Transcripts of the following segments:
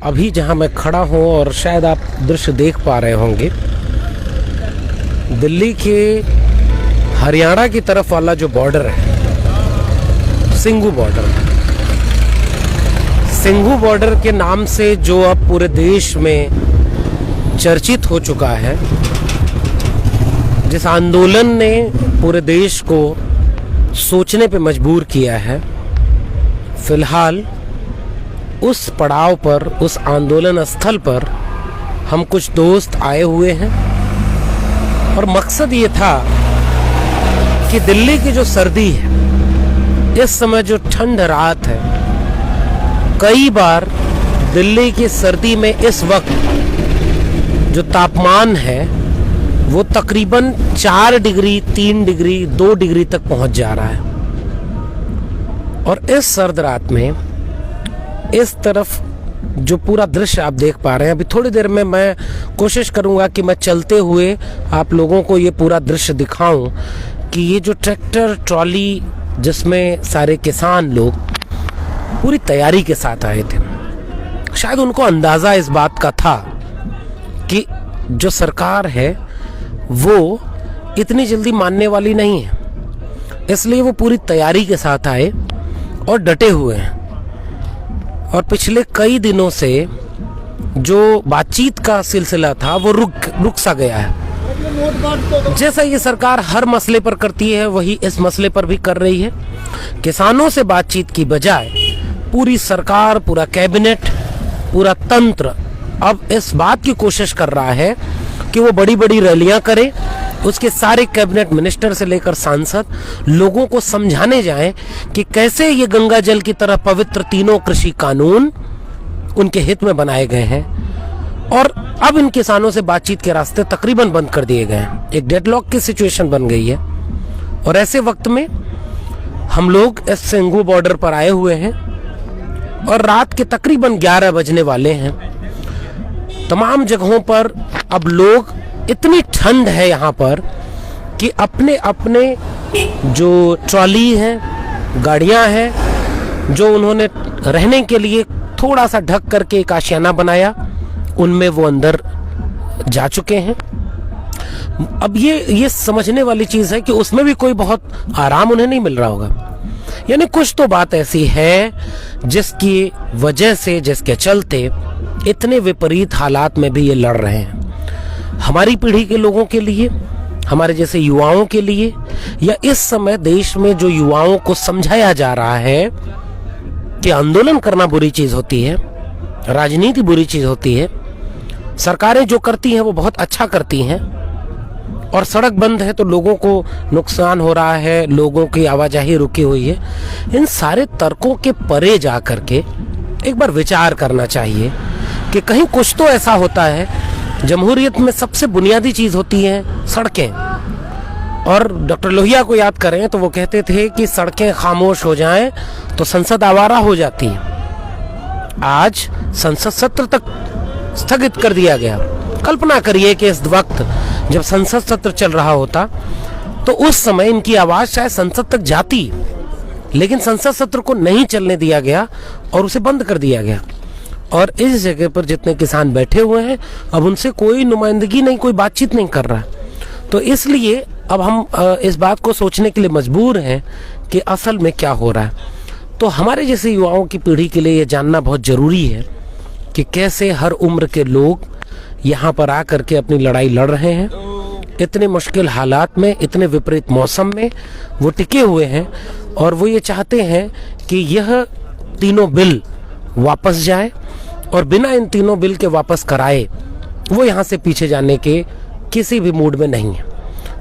अभी जहां मैं खड़ा हूं और शायद आप दृश्य देख पा रहे होंगे, दिल्ली के हरियाणा की तरफ वाला जो बॉर्डर है, सिंघू बॉर्डर, सिंघू बॉर्डर के नाम से जो अब पूरे देश में चर्चित हो चुका है, जिस आंदोलन ने पूरे देश को सोचने पे मजबूर किया है, फिलहाल उस पड़ाव पर, उस आंदोलन स्थल पर हम कुछ दोस्त आए हुए हैं और मकसद ये था कि दिल्ली की जो सर्दी है, इस समय जो ठंड रात है, कई बार दिल्ली की सर्दी में इस वक्त जो तापमान है वो तकरीबन 4 डिग्री, 3 डिग्री, 2 डिग्री तक पहुंच जा रहा है। और इस सर्द रात में इस तरफ जो पूरा दृश्य आप देख पा रहे हैं, अभी थोड़ी देर में मैं कोशिश करूंगा कि मैं चलते हुए आप लोगों को ये पूरा दृश्य दिखाऊं कि ये जो ट्रैक्टर ट्रॉली जिसमें सारे किसान लोग पूरी तैयारी के साथ आए थे, शायद उनको अंदाजा इस बात का था कि जो सरकार है वो इतनी जल्दी मानने वाली नहीं है, इसलिए वो पूरी तैयारी के साथ आए और डटे हुए हैं। और पिछले कई दिनों से जो बातचीत का सिलसिला था वो रुक सा गया है। जैसा ये सरकार हर मसले पर करती है, वही इस मसले पर भी कर रही है। किसानों से बातचीत की बजाय पूरी सरकार, पूरा कैबिनेट, पूरा तंत्र अब इस बात की कोशिश कर रहा है कि वो बड़ी बड़ी रैलियां करे, उसके सारे कैबिनेट मिनिस्टर से लेकर सांसद लोगों को समझाने जाएं कि कैसे ये गंगा जल की तरह पवित्र तीनों कृषि कानून उनके हित में बनाए गए हैं। और अब इन किसानों से बातचीत के रास्ते तकरीबन बंद कर दिए गए हैं। एक डेडलॉक की सिचुएशन बन गई है और ऐसे वक्त में हम लोग इस सिंघू बॉर्डर पर आए हुए हैं और रात के तकरीबन 11 बजने वाले हैं। तमाम जगहों पर अब लोग, इतनी ठंड है यहाँ पर कि अपने अपने जो ट्रॉली हैं, गाड़ियाँ हैं, जो उन्होंने रहने के लिए थोड़ा सा ढक करके एक आशियाना बनाया, उनमें वो अंदर जा चुके हैं। अब ये समझने वाली चीज़ है कि उसमें भी कोई बहुत आराम उन्हें नहीं मिल रहा होगा। यानी कुछ तो बात ऐसी है जिसकी वजह से, जिसके चलते इतने विपरीत हालात में भी ये लड़ रहे हैं। हमारी पीढ़ी के लोगों के लिए, हमारे जैसे युवाओं के लिए, या इस समय देश में जो युवाओं को समझाया जा रहा है कि आंदोलन करना बुरी चीज होती है, राजनीति बुरी चीज होती है, सरकारें जो करती हैं वो बहुत अच्छा करती हैं, और सड़क बंद है तो लोगों को नुकसान हो रहा है, लोगों की आवाजाही रुकी हुई है, इन सारे तर्कों के परे जा करके एक बार विचार करना चाहिए कि कहीं कुछ तो ऐसा होता है। जमहूरियत में सबसे बुनियादी चीज होती है सड़कें, और डॉक्टर लोहिया को याद करें तो वो कहते थे कि सड़कें खामोश हो जाएं तो संसद आवारा हो जाती है। आज संसद सत्र तक स्थगित कर दिया गया। कल्पना करिए कि इस वक्त जब संसद सत्र चल रहा होता तो उस समय इनकी आवाज शायद संसद तक जाती, लेकिन संसद सत्र को नहीं चलने दिया गया और उसे बंद कर दिया गया। और इस जगह पर जितने किसान बैठे हुए हैं, अब उनसे कोई नुमाइंदगी नहीं, कोई बातचीत नहीं कर रहा। तो इसलिए अब हम इस बात को सोचने के लिए मजबूर हैं कि असल में क्या हो रहा है। तो हमारे जैसे युवाओं की पीढ़ी के लिए ये जानना बहुत ज़रूरी है कि कैसे हर उम्र के लोग यहाँ पर आकर के अपनी लड़ाई लड़ रहे हैं। इतने मुश्किल हालात में, इतने विपरीत मौसम में वो टिके हुए हैं और वो ये चाहते हैं कि यह तीनों बिल वापस जाए, और बिना इन तीनों बिल के वापस कराए वो यहाँ से पीछे जाने के किसी भी मूड में नहीं है।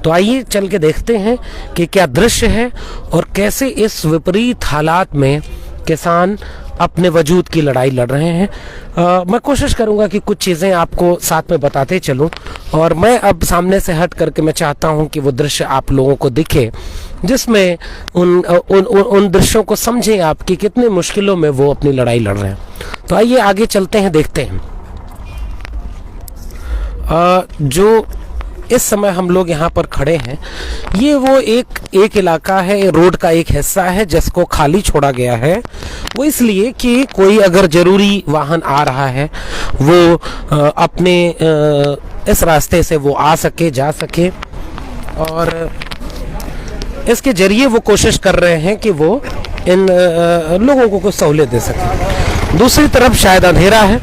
तो आइए चल के देखते हैं कि क्या दृश्य है और कैसे इस विपरीत हालात में किसान अपने वजूद की लड़ाई लड़ रहे हैं। मैं कोशिश करूंगा कि कुछ चीज़ें आपको साथ में बताते चलूं, और मैं अब सामने से हट करके मैं चाहता हूं कि वो दृश्य आप लोगों को दिखे जिसमें उन दृश्यों को समझें आप कि कितनी मुश्किलों में वो अपनी लड़ाई लड़ रहे हैं। तो आइए आगे चलते हैं, देखते हैं। जो इस समय हम लोग यहाँ पर खड़े हैं, ये वो एक इलाका है, रोड का एक हिस्सा है जिसको खाली छोड़ा गया है। वो इसलिए कि कोई अगर ज़रूरी वाहन आ रहा है वो अपने इस रास्ते से वो आ सके, जा सके, और इसके जरिए वो कोशिश कर रहे हैं कि वो इन लोगों को कुछ सहूलियत दे सके। दूसरी तरफ शायद अंधेरा है,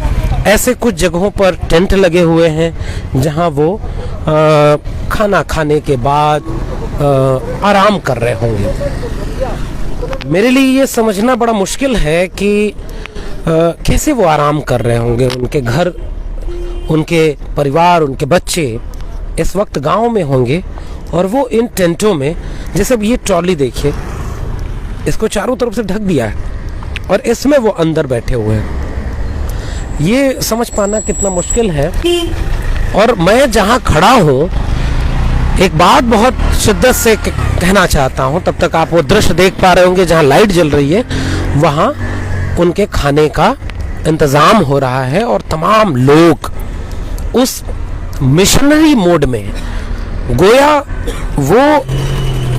ऐसे कुछ जगहों पर टेंट लगे हुए हैं जहां वो खाना खाने के बाद आराम कर रहे होंगे। मेरे लिए ये समझना बड़ा मुश्किल है कि कैसे वो आराम कर रहे होंगे। उनके घर, उनके परिवार, उनके बच्चे इस वक्त गांव में होंगे और वो इन टेंटों में, जैसे अब ये ट्रॉली देखिए, इसको चारों तरफ से ढक दिया है और इसमें वो अंदर बैठे हुए हैं। ये समझ पाना कितना मुश्किल है। और मैं जहां खड़ा हूं, एक बात बहुत शिद्दत से कहना चाहता हूं, तब तक आप वो दृश्य देख पा रहे होंगे जहां लाइट जल रही है, वहां उनके खाने का इंतजाम हो रहा है और तमाम लोग उस मिशनरी मोड में, गोया वो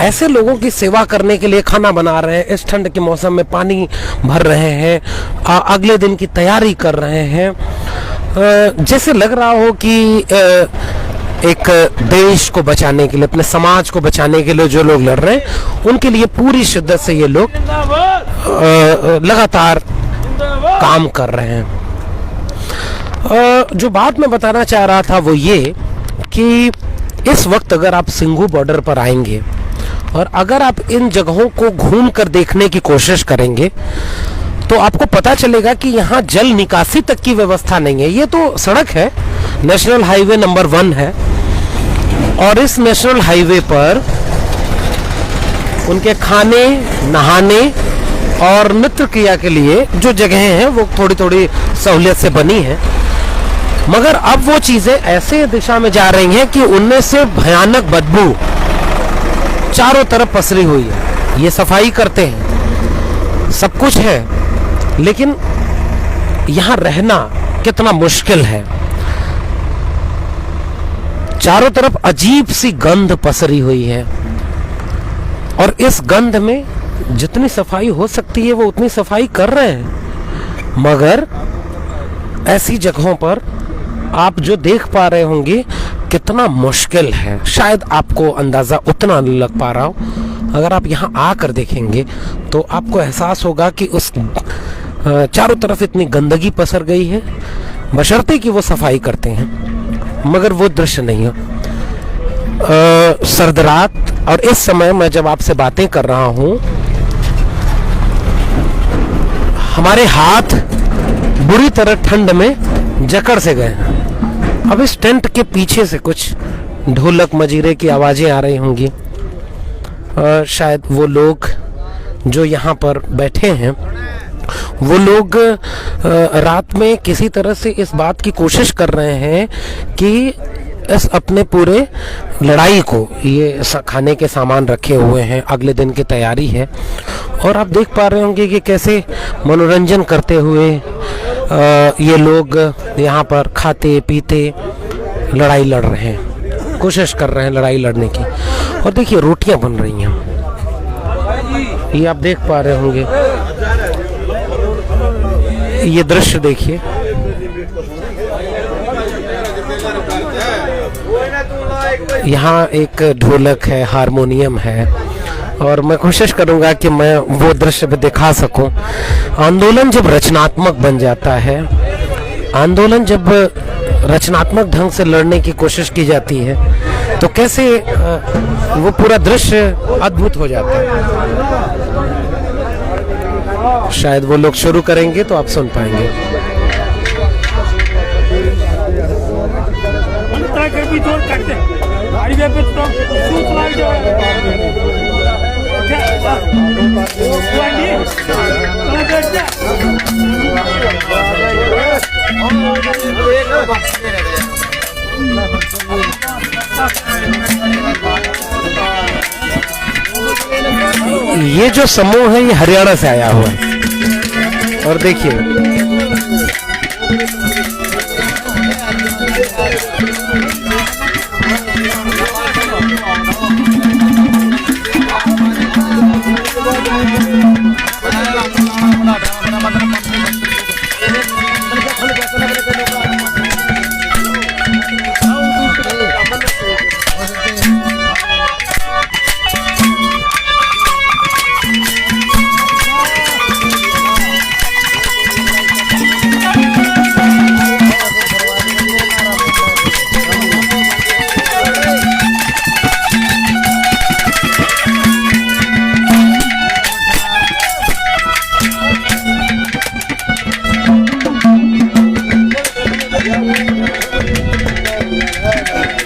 ऐसे लोगों की सेवा करने के लिए खाना बना रहे हैं, इस ठंड के मौसम में पानी भर रहे हैं, अगले दिन की तैयारी कर रहे हैं। जैसे लग रहा हो कि एक देश को बचाने के लिए, अपने समाज को बचाने के लिए जो लोग लड़ रहे हैं, उनके लिए पूरी शिद्दत से ये लोग लगातार काम कर रहे हैं। जो बात मैं बताना चाह रहा था वो ये कि इस वक्त अगर आप सिंघू बॉर्डर पर आएंगे और अगर आप इन जगहों को घूम कर देखने की कोशिश करेंगे तो आपको पता चलेगा कि यहाँ जल निकासी तक की व्यवस्था नहीं है। ये तो सड़क है, नेशनल हाईवे नंबर 1 है, और इस नेशनल हाईवे पर उनके खाने, नहाने और नृत्य क्रिया के लिए जो जगहें हैं वो थोड़ी थोड़ी सहूलियत से बनी है, मगर अब वो चीजें ऐसे दिशा में जा रही हैं कि उनमें से भयानक बदबू चारों तरफ पसरी हुई है। ये सफाई करते हैं, सब कुछ है, लेकिन यहां रहना कितना मुश्किल है। चारों तरफ अजीब सी गंध पसरी हुई है और इस गंध में जितनी सफाई हो सकती है वो उतनी सफाई कर रहे हैं, मगर ऐसी जगहों पर आप जो देख पा रहे होंगे कितना मुश्किल है। शायद आपको अंदाज़ा उतना नहीं लग पा रहा हो, अगर आप यहाँ आकर देखेंगे तो आपको एहसास होगा कि उस चारों तरफ इतनी गंदगी पसर गई है, बशर्ते कि वो सफाई करते हैं, मगर वो दृश्य नहीं है। सर्द रात, और इस समय मैं जब आपसे बातें कर रहा हूँ, हमारे हाथ बुरी तरह ठंड में जकड़ से गए हैं। अब इस टेंट के पीछे से कुछ ढोलक मजीरे की आवाजें आ रही होंगी। शायद वो लोग जो यहाँ पर बैठे हैं, वो लोग रात में किसी तरह से इस बात की कोशिश कर रहे हैं कि इस अपने पूरे लड़ाई को, ये खाने के सामान रखे हुए हैं, अगले दिन की तैयारी है, और आप देख पा रहे होंगे कि कैसे मनोरंजन करते हुए ये लोग यहाँ पर खाते पीते लड़ाई लड़ रहे हैं, कोशिश कर रहे हैं लड़ाई लड़ने की। और देखिए रोटियां बन रही हैं, ये आप देख पा रहे होंगे। ये दृश्य देखिए, यहाँ एक ढोलक है, हारमोनियम है, और मैं कोशिश करूंगा कि मैं वो दृश्य भी दिखा सकूं। आंदोलन जब रचनात्मक बन जाता है, आंदोलन जब रचनात्मक ढंग से लड़ने की कोशिश की जाती है, तो कैसे वो पूरा दृश्य अद्भुत हो जाता है। शायद वो लोग शुरू करेंगे तो आप सुन पाएंगे। ये जो समूह है ये हरियाणा से आया हुआ है, और देखिए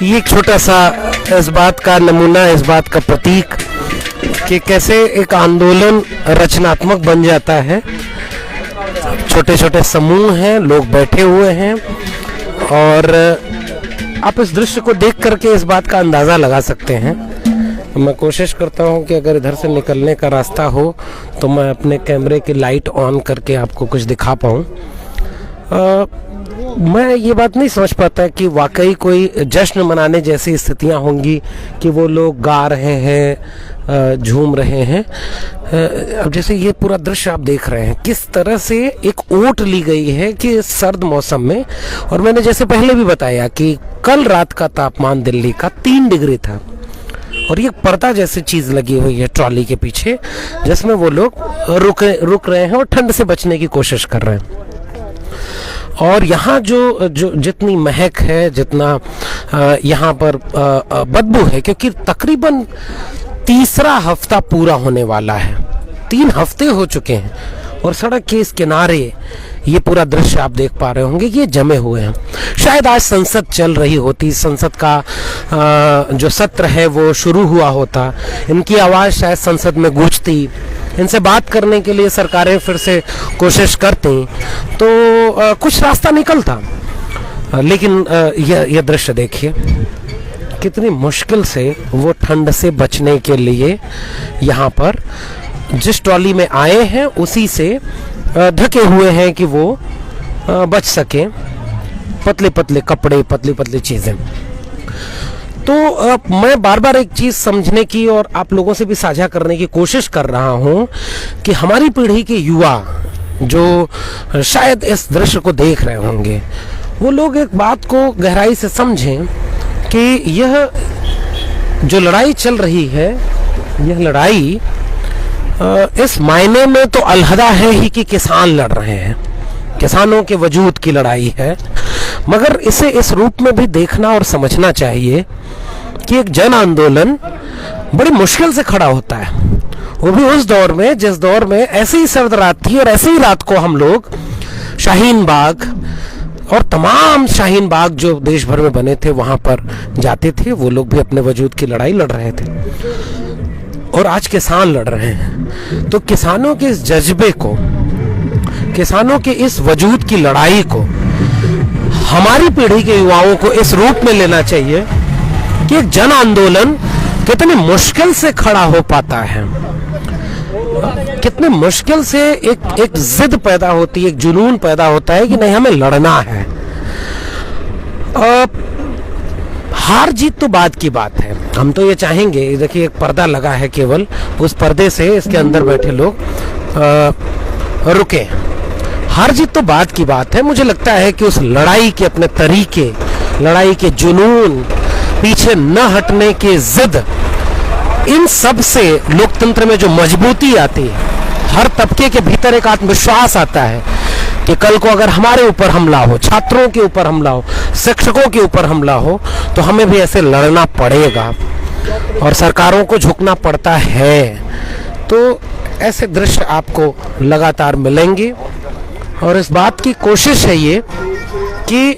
ये एक छोटा सा इस बात का नमूना, इस बात का प्रतीक कि कैसे एक आंदोलन रचनात्मक बन जाता है। छोटे छोटे समूह हैं, लोग बैठे हुए हैं और आप इस दृश्य को देख करके इस बात का अंदाज़ा लगा सकते हैं। मैं कोशिश करता हूं कि अगर इधर से निकलने का रास्ता हो तो मैं अपने कैमरे की लाइट ऑन करके आपको कुछ दिखा पाऊं। मैं ये बात नहीं समझ पाता कि वाकई कोई जश्न मनाने जैसी स्थितियां होंगी कि वो लोग गा रहे हैं, झूम रहे हैं। अब जैसे ये पूरा दृश्य आप देख रहे हैं, किस तरह से एक ओट ली गई है कि इस सर्द मौसम में, और मैंने जैसे पहले भी बताया कि कल रात का तापमान दिल्ली का 3 डिग्री था और ये पर्दा जैसी चीज लगी हुई है ट्रॉली के पीछे, जिसमें वो लोग रुक रहे हैं और ठंड से बचने की कोशिश कर रहे हैं। और यहाँ जो जितनी महक है, जितना यहाँ पर बदबू है, क्योंकि तकरीबन तीसरा हफ्ता पूरा होने वाला है, 3 हफ्ते हो चुके हैं और सड़क के इस किनारे ये पूरा दृश्य आप देख पा रहे होंगे कि ये जमे हुए हैं। शायद आज संसद चल रही होती, संसद का जो सत्र है वो शुरू हुआ होता, इनकी आवाज़ शायद संसद में गूंजती, इनसे बात करने के लिए सरकारें फिर से कोशिश करती तो कुछ रास्ता निकलता। लेकिन यह दृश्य देखिए, कितनी मुश्किल से वो ठंड से बचने के लिए यहाँ पर जिस ट्रॉली में आए हैं उसी से ढके हुए हैं कि वो बच सके। पतले पतले कपड़े, पतली पतली चीज़ें। तो मैं बार बार एक चीज़ समझने की और आप लोगों से भी साझा करने की कोशिश कर रहा हूँ कि हमारी पीढ़ी के युवा जो शायद इस दृश्य को देख रहे होंगे, वो लोग एक बात को गहराई से समझें कि यह जो लड़ाई चल रही है, यह लड़ाई इस मायने में तो अलहदा है ही कि किसान लड़ रहे हैं, किसानों के वजूद की लड़ाई है, मगर इसे इस रूप में भी देखना और समझना चाहिए कि एक जन आंदोलन बड़ी मुश्किल से खड़ा होता है, वो भी उस दौर में जिस दौर में ऐसी ही सर्द रात थी और ऐसी ही रात को हम लोग शाहीन बाग और तमाम शाहीन बाग जो देश भर में बने थे वहां पर जाते थे। वो लोग भी अपने वजूद की लड़ाई लड़ रहे थे और आज किसान लड़ रहे हैं। तो किसानों के इस जज्बे को, किसानों के इस वजूद की लड़ाई को हमारी पीढ़ी के युवाओं को इस रूप में लेना चाहिए कि एक जन आंदोलन कितनी मुश्किल से खड़ा हो पाता है, कितने मुश्किल से एक जिद पैदा होती है, एक जुनून पैदा होता है कि नहीं हमें लड़ना है। हार जीत तो बाद की बात है, हम तो ये चाहेंगे, देखिए एक पर्दा लगा है, केवल उस पर्दे से इसके अंदर बैठे लोग रुके। हार जीत तो बाद की बात है। मुझे लगता है कि उस लड़ाई के अपने तरीके, लड़ाई के जुनून, पीछे न हटने की जिद, इन सब से लोकतंत्र में जो मजबूती आती है, हर तबके के भीतर एक आत्मविश्वास आता है कि कल को अगर हमारे ऊपर हमला हो, छात्रों के ऊपर हमला हो, शिक्षकों के ऊपर हमला हो, तो हमें भी ऐसे लड़ना पड़ेगा और सरकारों को झुकना पड़ता है। तो ऐसे दृश्य आपको लगातार मिलेंगे और इस बात की कोशिश है ये कि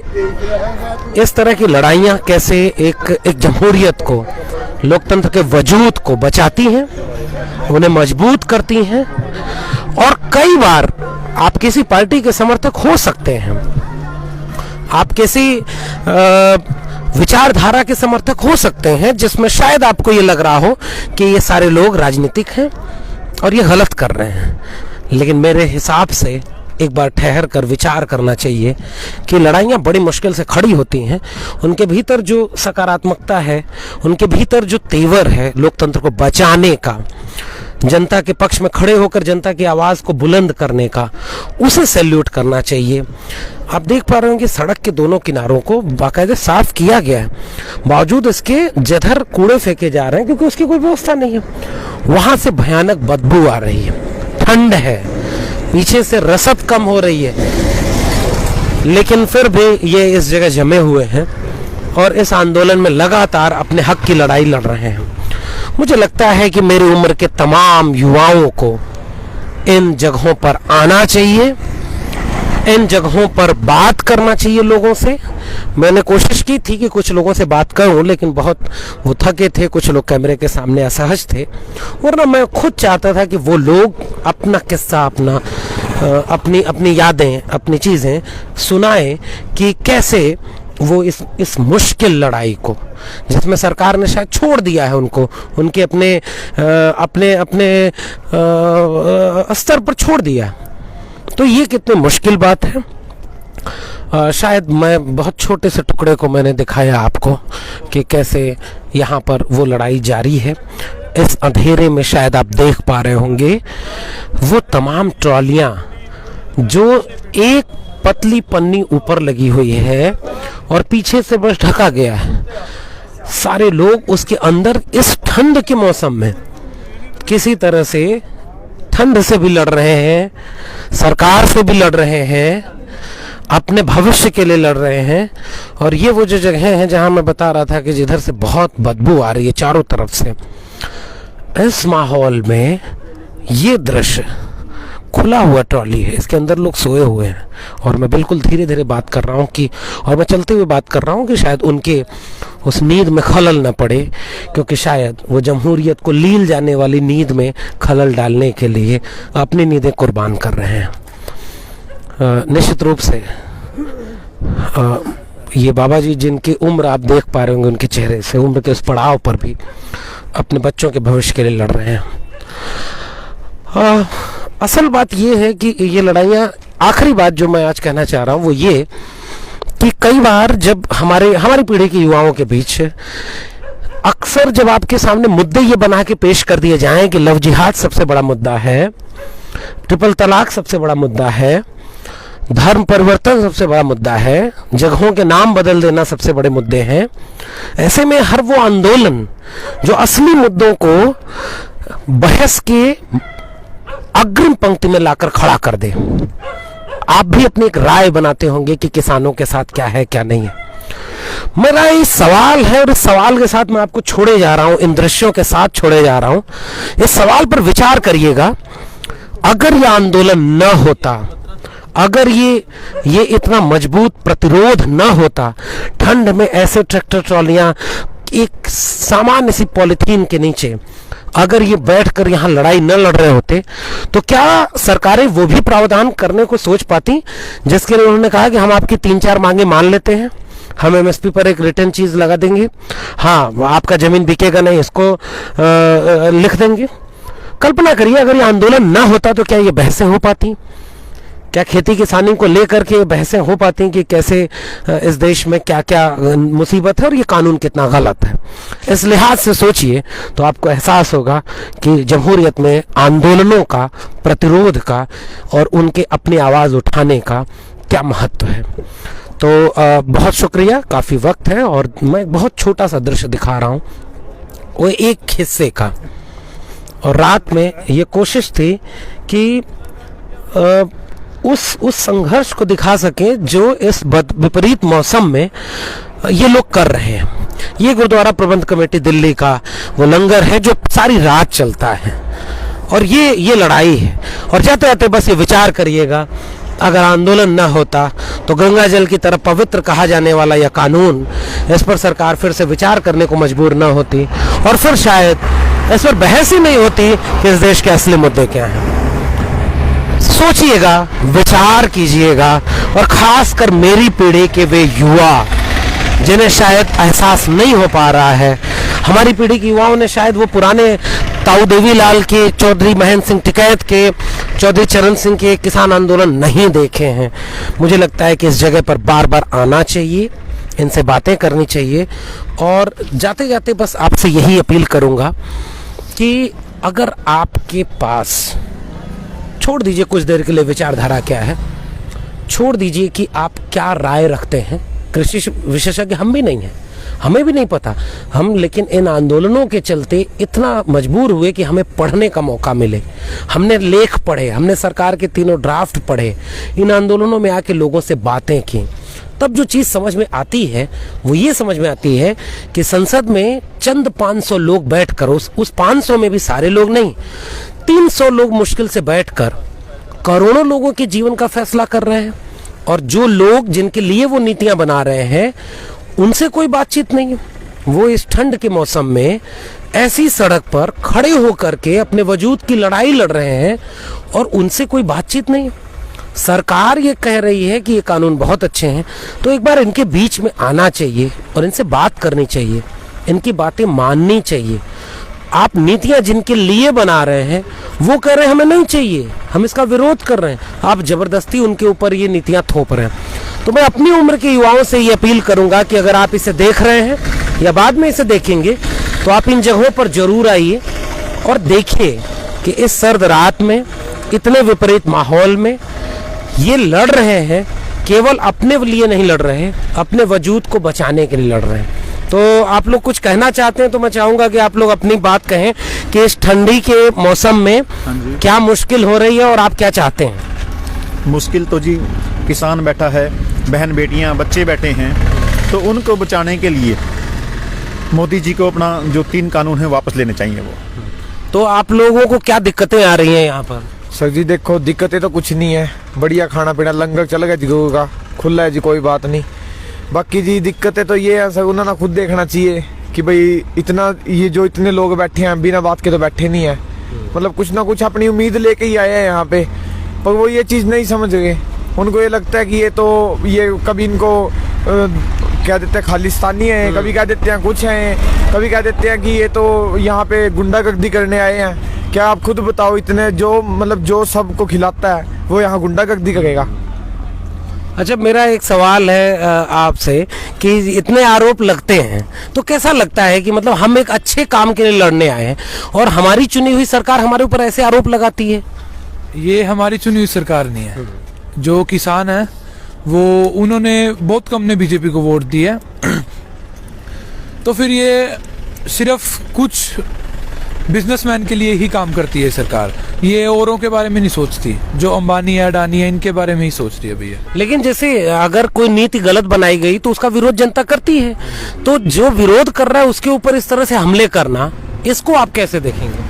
इस तरह की लड़ाइयाँ कैसे एक जमहूरियत को, लोकतंत्र के वजूद को बचाती हैं, उन्हें मजबूत करती हैं। और कई बार आप किसी पार्टी के समर्थक हो सकते हैं, आप किसी विचारधारा के समर्थक हो सकते हैं जिसमें शायद आपको ये लग रहा हो कि ये सारे लोग राजनीतिक हैं और ये गलत कर रहे हैं, लेकिन मेरे हिसाब से एक बार ठहर कर विचार करना चाहिए कि लड़ाइयाँ बड़ी मुश्किल से खड़ी होती हैं, उनके भीतर जो सकारात्मकता है, उनके भीतर जो तेवर है लोकतंत्र को बचाने का, जनता के पक्ष में खड़े होकर जनता की आवाज़ को बुलंद करने का, उसे सैल्यूट करना चाहिए। आप देख पा रहे हैं कि सड़क के दोनों किनारों को बाकायदे साफ किया गया है, बावजूद इसके जिधर कूड़े फेंके जा रहे हैं क्योंकि उसकी कोई व्यवस्था नहीं है, वहाँ से भयानक बदबू आ रही है, ठंड है, पीछे से रसद कम हो रही है, लेकिन फिर भी ये इस जगह जमे हुए हैं और इस आंदोलन में लगातार अपने हक की लड़ाई लड़ रहे हैं। मुझे लगता है कि मेरी उम्र के तमाम युवाओं को इन जगहों पर आना चाहिए, इन जगहों पर बात करना चाहिए लोगों से। मैंने कोशिश की थी कि कुछ लोगों से बात करूं, लेकिन बहुत वो थके थे, कुछ लोग कैमरे के सामने असहज थे, वरना मैं खुद चाहता था कि वो लोग अपना किस्सा, अपनी यादें, अपनी चीज़ें सुनाएं कि कैसे वो इस मुश्किल लड़ाई को, जिसमें सरकार ने शायद छोड़ दिया है उनको, उनके अपने स्तर पर छोड़ दिया है, तो ये कितनी मुश्किल बात है। शायद मैं बहुत छोटे से टुकड़े को मैंने दिखाया आपको कि कैसे यहाँ पर वो लड़ाई जारी है। इस अंधेरे में शायद आप देख पा रहे होंगे वो तमाम ट्रॉलियाँ जो एक पतली पन्नी ऊपर लगी हुई है और पीछे से बस ढका गया है। सारे लोग उसके अंदर इस ठंड के मौसम में किसी तरह से ठंड से भी लड़ रहे हैं, सरकार से भी लड़ रहे हैं, अपने भविष्य के लिए लड़ रहे हैं। और ये वो जो जगह हैं जहां मैं बता रहा था कि जिधर से बहुत बदबू आ रही है चारों तरफ से, इस माहौल में ये दृश्य, खुला हुआ ट्रॉली है, इसके अंदर लोग सोए हुए हैं और मैं बिल्कुल धीरे धीरे बात कर रहा हूँ कि, और मैं चलते हुए बात कर रहा हूँ कि शायद उनके उस नींद में खलल न पड़े, क्योंकि शायद वो जमहूरियत को लील जाने वाली नींद में खलल डालने के लिए अपनी नींदें कुर्बान कर रहे हैं। निश्चित रूप से ये बाबा जी, जिनकी उम्र आप देख पा रहे होंगे उनके चेहरे से, उम्र के उस पड़ाव पर भी अपने बच्चों के भविष्य के लिए लड़ रहे हैं। असल बात ये है कि ये लड़ाइयाँ, आखिरी बात जो मैं आज कहना चाह रहा हूँ वो ये कि कई बार जब हमारी पीढ़ी के युवाओं के बीच अक्सर जब आपके सामने मुद्दे ये बना के पेश कर दिए जाएं कि लव जिहाद सबसे बड़ा मुद्दा है, ट्रिपल तलाक सबसे बड़ा मुद्दा है, धर्म परिवर्तन सबसे बड़ा मुद्दा है, जगहों के नाम बदल देना सबसे बड़े मुद्दे हैं, ऐसे में हर वो आंदोलन जो असली मुद्दों को बहस के अग्रिम पंक्ति में लाकर खड़ा कर दे, आप भी अपनी एक राय बनाते होंगे कि किसानों के साथ क्या है क्या नहीं है। मेरा ये सवाल है और इस सवाल के साथ मैं आपको छोड़े जा रहा हूं, इन दृश्यों के साथ छोड़े जा रहा हूं। इस सवाल पर विचार करिएगा, अगर यह आंदोलन न होता, अगर ये इतना मजबूत प्रतिरोध न होता, ठंड में ऐसे ट्रैक्टर ट्रॉलियां एक सामान्य सी पॉलिथीन के नीचे अगर ये बैठकर यहाँ लड़ाई न लड़ रहे होते, तो क्या सरकारें वो भी प्रावधान करने को सोच पाती जिसके लिए उन्होंने कहा कि हम आपकी 3-4 मांगे मान लेते हैं, हम एमएसपी पर एक रिटर्न चीज लगा देंगे, हाँ आपका जमीन बिकेगा नहीं, इसको लिख देंगे। कल्पना करिए अगर ये आंदोलन न होता तो क्या ये बहसें हो पाती, क्या खेती किसानी को लेकर के बहसें हो पाती कि कैसे इस देश में क्या क्या मुसीबत है और ये कानून कितना गलत है। इस लिहाज से सोचिए तो आपको एहसास होगा कि जमहूरियत में आंदोलनों का, प्रतिरोध का और उनके अपनी आवाज़ उठाने का क्या महत्व है। तो बहुत शुक्रिया, काफ़ी वक्त है और मैं बहुत छोटा सा दृश्य दिखा रहा हूँ वो एक हिस्से का। और रात में ये कोशिश थी कि उस संघर्ष को दिखा सके जो इस विपरीत मौसम में ये लोग कर रहे हैं। ये गुरुद्वारा प्रबंध कमेटी दिल्ली का वो लंगर है जो सारी रात चलता है और ये लड़ाई है। और जाते जाते बस ये विचार करिएगा, अगर आंदोलन न होता तो गंगा जल की तरफ पवित्र कहा जाने वाला यह कानून, इस पर सरकार फिर से विचार करने को मजबूर न होती और फिर शायद इस पर बहस ही नहीं होती कि इस देश के असली मुद्दे क्या हैं। सोचिएगा, विचार कीजिएगा और खासकर मेरी पीढ़ी के वे युवा जिन्हें शायद एहसास नहीं हो पा रहा है। हमारी पीढ़ी के युवाओं ने शायद वो पुराने ताऊ देवीलाल के, चौधरी महेंद्र सिंह टिकैत के, चौधरी चरण सिंह के किसान आंदोलन नहीं देखे हैं। मुझे लगता है कि इस जगह पर बार बार आना चाहिए, इनसे बातें करनी चाहिए। और जाते जाते बस आपसे यही अपील करूँगा कि अगर आपके पास, छोड़ दीजिए कुछ देर के लिए विचारधारा क्या है, छोड़ दीजिए कि आप क्या राय रखते हैं, कृषि विशेषज्ञ हम भी नहीं हैं, हमें भी नहीं पता हम, लेकिन इन आंदोलनों के चलते इतना मजबूर हुए कि हमें पढ़ने का मौका मिले, हमने लेख पढ़े, हमने सरकार के 3 ड्राफ्ट पढ़े, इन आंदोलनों में आके लोगों से बातें की, तब जो चीज़ समझ में आती है वो ये समझ में आती है कि संसद में चंद 500 लोग बैठकर, उस 500 में भी सारे लोग नहीं, 300 लोग मुश्किल से बैठकर करोड़ों लोगों के जीवन का फैसला कर रहे हैं। और जो लोग जिनके लिए वो नीतियां बना रहे हैं उनसे कोई बातचीत नहीं है। वो इस ठंड के मौसम में ऐसी सड़क पर खड़े होकर के अपने वजूद की लड़ाई लड़ रहे हैं और उनसे कोई बातचीत नहीं है। सरकार ये कह रही है कि ये कानून बहुत अच्छे हैं, तो एक बार इनके बीच में आना चाहिए और इनसे बात करनी चाहिए, इनकी बातें माननी चाहिए। आप नीतियां जिनके लिए बना रहे हैं वो कह रहे हैं हमें नहीं चाहिए, हम इसका विरोध कर रहे हैं, आप जबरदस्ती उनके ऊपर ये नीतियां थोप रहे हैं। तो मैं अपनी उम्र के युवाओं से ये अपील करूंगा कि अगर आप इसे देख रहे हैं या बाद में इसे देखेंगे तो आप इन जगहों पर जरूर आइए और देखिए कि इस सर्द रात में इतने विपरीत माहौल में ये लड़ रहे हैं, केवल अपने लिए नहीं लड़ रहे हैं, अपने वजूद को बचाने के लिए लड़ रहे हैं। तो आप लोग कुछ कहना चाहते हैं तो मैं चाहूंगा कि आप लोग अपनी बात कहें कि इस ठंडी के मौसम में क्या मुश्किल हो रही है और आप क्या चाहते हैं। मुश्किल तो जी किसान बैठा है, बहन बेटियां बच्चे बैठे हैं, तो उनको बचाने के लिए मोदी जी को अपना जो 3 कानून है वापस लेने चाहिए। वो तो आप लोगों को क्या दिक्कतें आ रही हैं यहाँ पर? सर जी देखो, दिक्कतें तो कुछ नहीं है, बढ़िया खाना पीना, लंगर चल गया जी का, खुला है जी, कोई बात नहीं। बाकी जी दिक्कतें तो ये है सर, उन्होंने खुद देखना चाहिए कि भाई इतना ये जो इतने लोग बैठे हैं बिना बात के तो बैठे नहीं है, मतलब कुछ ना कुछ अपनी उम्मीद लेके ही आए हैं यहाँ पे, पर वो ये चीज़ नहीं समझ गए। उनको ये लगता है कि ये कभी इनको कह देते हैं खालिस्तानी है, कभी कह देते हैं कुछ हैं, कभी कह देते हैं कि ये तो यहाँ पे गुंडागर्दी करने आए हैं। क्या आप खुद बताओ, इतने जो सबको खिलाता है वो यहाँ गुंडागर्दी करेगा? अच्छा, मेरा एक सवाल है आपसे कि इतने आरोप लगते हैं तो कैसा लगता है कि मतलब हम एक अच्छे काम के लिए लड़ने आए हैं और हमारी चुनी हुई सरकार हमारे ऊपर ऐसे आरोप लगाती है? ये हमारी चुनी हुई सरकार नहीं है। जो किसान है वो उन्होंने बहुत कम ने बीजेपी को वोट दिया तो फिर ये सिर्फ कुछ बिजनेसमैन के लिए ही काम करती है सरकार, ये औरों के बारे में नहीं सोचती। जो अंबानी है, अडानी है, इनके बारे में ही सोचती है भैया। लेकिन जैसे अगर कोई नीति गलत बनाई गई तो उसका विरोध जनता करती है, तो जो विरोध कर रहा है उसके ऊपर इस तरह से हमले करना, इसको आप कैसे देखेंगे?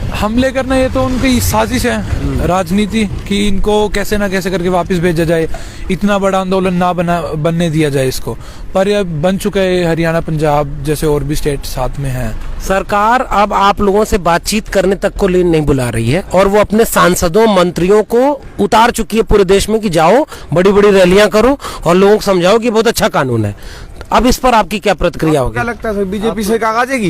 हमले करना ये तो उनकी साजिश है, राजनीति कि इनको कैसे ना कैसे करके वापस भेजा जाए, इतना बड़ा आंदोलन ना बनने दिया जाए इसको। पर यह बन चुका है, हरियाणा पंजाब जैसे और भी स्टेट साथ में हैं। सरकार अब आप लोगों से बातचीत करने तक को लिए नहीं बुला रही है और वो अपने सांसदों मंत्रियों को उतार चुकी है पूरे देश में कि जाओ बड़ी बड़ी रैलियां करो और लोगों को समझाओ कि बहुत अच्छा कानून है। अब इस पर आपकी क्या प्रतिक्रिया होगी? क्या लगता है सर, बीजेपी से आ जाएगी?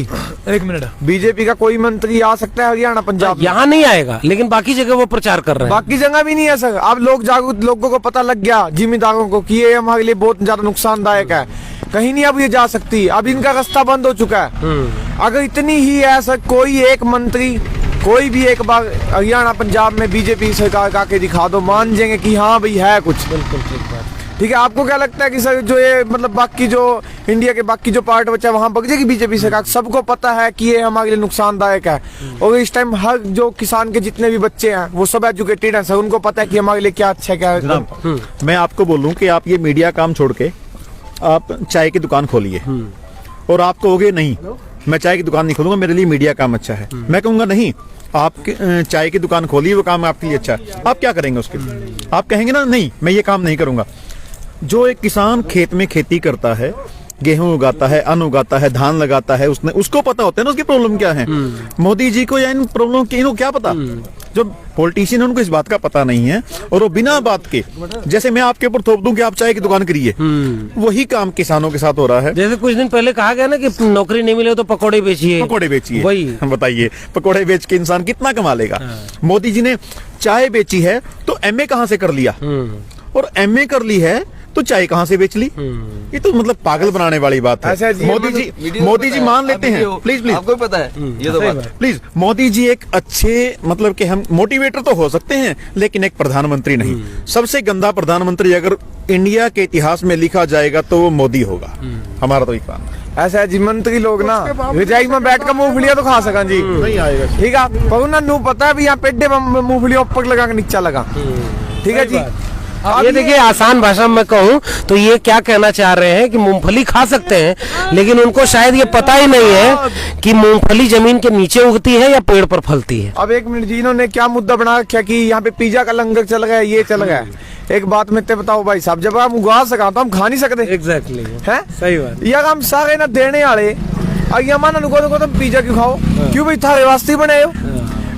एक मिनट, बीजेपी का कोई मंत्री आ सकता है हरियाणा पंजाब? यहाँ नहीं आएगा, लेकिन बाकी जगह वो प्रचार कर रहे हैं। बाकी जगह भी नहीं है सर। अब लोग जागरूक, लोगों को पता लग गया, जिम्मेदारों को, कि ये हमारे लिए बहुत ज्यादा नुकसानदायक है, कहीं नहीं अब ये जा सकती, अब इनका रास्ता बंद हो चुका है। अगर इतनी ही है सर, कोई एक मंत्री कोई भी एक बार हरियाणा पंजाब में बीजेपी सरकार का आके दिखा दो, मान जाएंगे कि हाँ भाई है कुछ। बिल्कुल ठीक बात। ठीक है, आपको क्या लगता है कि सर जो ये बाकी जो इंडिया के बाकी जो पार्ट बचा वहां पक जाएगी बीजेपी सरकार? सबको पता है कि ये हमारे लिए नुकसानदायक है और इस टाइम हर जो किसान के जितने भी बच्चे हैं वो सब एजुकेटेड हैं सर, उनको पता है कि हमारे लिए क्या अच्छा है क्या है। मैं आपको बोलूं कि आप ये मीडिया काम छोड़ के आप चाय की दुकान खोलिए और आप कहोगे नहीं मैं चाय की दुकान नहीं खोलूंगा, मेरे लिए मीडिया काम अच्छा है। मैं कहूंगा नहीं, आप चाय की दुकान खोलिए, वो काम आपके लिए अच्छा है। आप क्या करेंगे उसके लिए? आप कहेंगे ना नहीं मैं ये काम नहीं करूंगा। जो एक किसान खेत में खेती करता है, गेहूं उगाता है, अन्न उगाता है, धान लगाता है, उसको पता होता है ना उसकी प्रॉब्लम क्या है। मोदी जी को या इन प्रॉब्लम की इनको क्या पता? जो पॉलिटिशियन है उनको इस बात का पता नहीं है और वो बिना बात के, जैसे मैं आपके ऊपर थोप दूं कि आप चाय की दुकान करिए, वही काम किसानों के साथ हो रहा है। जैसे कुछ दिन पहले कहा गया ना कि नौकरी नहीं मिले तो पकौड़े बेचिए। पकौड़े बेचिए, वही बताइए पकौड़े बेच के इंसान कितना कमा लेगा? मोदी जी ने चाय बेची है तो एमए कहां से कर लिया, और एमए कर ली है तो चाय कहां से बेच ली? ये तो मतलब पागल बनाने वाली बात है। मोदी जी मान लेते हैं, प्लीज आपको पता है ये तो बात। प्लीज मोदी जी एक अच्छे मतलब कि हम मोटिवेटर तो हो सकते हैं लेकिन एक प्रधानमंत्री नहीं। सबसे गंदा प्रधानमंत्री अगर इंडिया के इतिहास में लिखा जाएगा तो वो मोदी होगा। हमारा तो एक ऐसा है जी, मंत्री लोग ना रजाई में बैठ कर मूंगफलियां तो खा सका जी, नहीं आएगा। ठीक है, पर उन्हें पता है भी यहाँ पेड्डे में मूंगफलियां ऊपर लगा के नीचा लगा। ठीक है जी, ये देखिए, आसान भाषा में कहूँ तो ये क्या कहना चाह रहे हैं कि मूंगफली खा सकते हैं, लेकिन उनको शायद ये पता ही नहीं है कि मूंगफली जमीन के नीचे उगती है या पेड़ पर फलती है। अब एक मिनट जी, इन्होंने क्या मुद्दा बना रखा कि यहाँ पे पिज्जा का लंगर चल गया, ये चल गया। एक बात में बताओ भाई साहब, जब हम उगा सका तो हम खा नहीं सकते। एग्जैक्टली है सही बात। या हम सारे ना देने वाले माना को तुम पिज्जा क्यों खाओ, क्यों भाई थारे वास्ते बने हो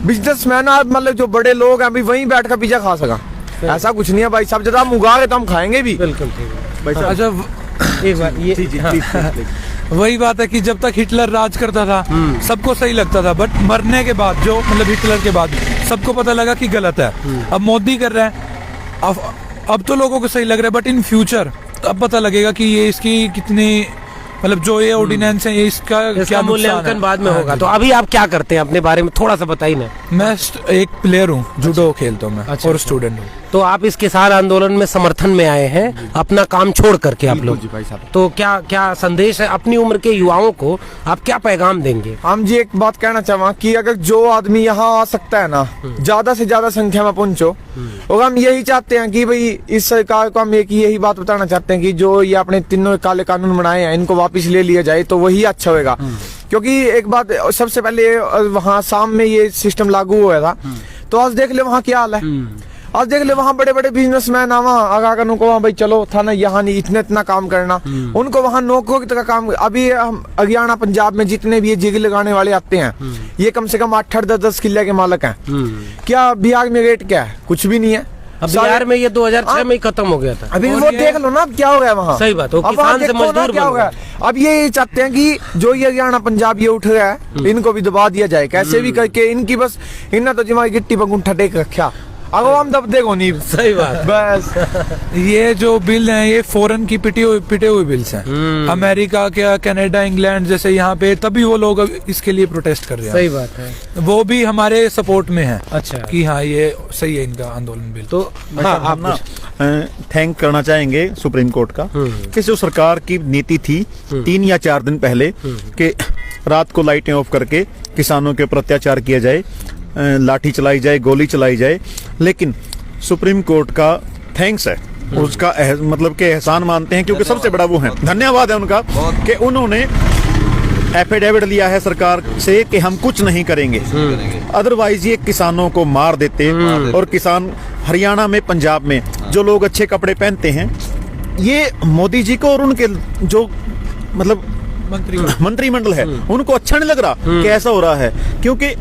बिजनेसमैन, आप मतलब जो बड़े लोग हैं वहीं बैठ कर पिज्जा खा सका। ऐसा कुछ नहीं है भाई साहब, जब हम उगा रहे तो हम खाएंगे भी। बिल्कुल ठीक है। अच्छा, एक बार ये वही बात है कि जब तक हिटलर राज करता था सबको सही लगता था, बट मरने के बाद जो मतलब हिटलर के बाद सबको पता लगा कि गलत है। अब मोदी कर रहे हैं, अब तो लोगों को सही लग रहा है, बट इन फ्यूचर अब पता लगेगा कि ये इसकी कितनी मतलब जो ये ऑर्डिनेंस है, ये इसका क्या मूल्यांकन बाद में होगा। तो अभी आप क्या करते हैं, अपने बारे में थोड़ा सा बताइए ना। मैं एक प्लेयर हूँ, जूडो खेलता हूँ मैं, और स्टूडेंट हूँ। तो आप इस किसान आंदोलन में समर्थन में आए हैं, अपना काम छोड़ करके आप लोग। तो क्या क्या संदेश है अपनी उम्र के युवाओं को, आप क्या पैगाम देंगे? हम जी एक बात कहना चाहवा कि अगर जो आदमी यहाँ आ सकता है ना, ज्यादा से ज्यादा संख्या में पहुंचो, और हम यही चाहते हैं कि भाई इस सरकार को हम एक यही बात बताना चाहते हैं कि जो ये अपने तीनों काले कानून बनाए हैं इनको वापस ले लिया जाए तो वही अच्छा होगा। क्योंकि एक बात, सबसे पहले वहाँ शाम में ये सिस्टम लागू हुआ था, तो आज देख ले वहाँ क्या हाल है। आज देख ले वहाँ बड़े बड़े बिजनेसमैन आगा उनको वहाँ भाई चलो था ना, यहाँ नहीं इतना काम करना, उनको वहाँ नौकरों की तरह काम। अभी हम हरियाणा पंजाब में जितने भी ये जिग लगाने वाले आते हैं, ये कम से कम 8-10 किले के मालिक हैं। क्या बिहार में रेट क्या है? कुछ भी नहीं है। अब बिहार में ये 2006 में ही खत्म हो गया था। अभी वो देख लो ना अब क्या हो गया वहाँ। सही बात, वो किसान से मजदूर क्या हो गया। अब ये चाहते हैं कि जो ये हरियाणा पंजाब ये उठ गया है, इनको भी दबा दिया जाए कैसे भी करके। इनकी बस इन्हें तो जिम्मा गिट्टी पर गुंठा टेक रखा, अब हम दब देखो नहीं। सही बात। बस ये जो बिल हैं ये फॉरेन की पिटे हुए बिल्स हैं। अमेरिका क्या, कनाडा, इंग्लैंड जैसे यहाँ पे, तभी वो लोग इसके लिए प्रोटेस्ट कर रहे हैं। सही बात है, वो भी हमारे सपोर्ट में है। अच्छा कि हाँ ये सही है इनका आंदोलन बिल। तो हाँ, आप ना थैंक करना चाहेंगे सुप्रीम कोर्ट का कि जो सरकार की नीति थी 3 या 4 दिन पहले कि रात को लाइटें ऑफ करके किसानों के ऊपर अत्याचार किया जाए, लाठी चलाई जाए, गोली चलाई जाए, लेकिन सुप्रीम कोर्ट का थैंक्स है, उसका मतलब के एहसान मानते हैं, क्योंकि सबसे बड़ा वो है, धन्यवाद है उनका कि उन्होंने एफिडेविट लिया है सरकार से कि हम कुछ नहीं करेंगे। अदरवाइज ये किसानों को मार देते, और किसान हरियाणा में, पंजाब में जो लोग अच्छे कपड़े पहनते हैं, ये मोदी जी को और उनके जो मतलब मंत्रिमंडल है उनको अच्छा नहीं लग रहा कि ऐसा हो रहा है। क्योंकि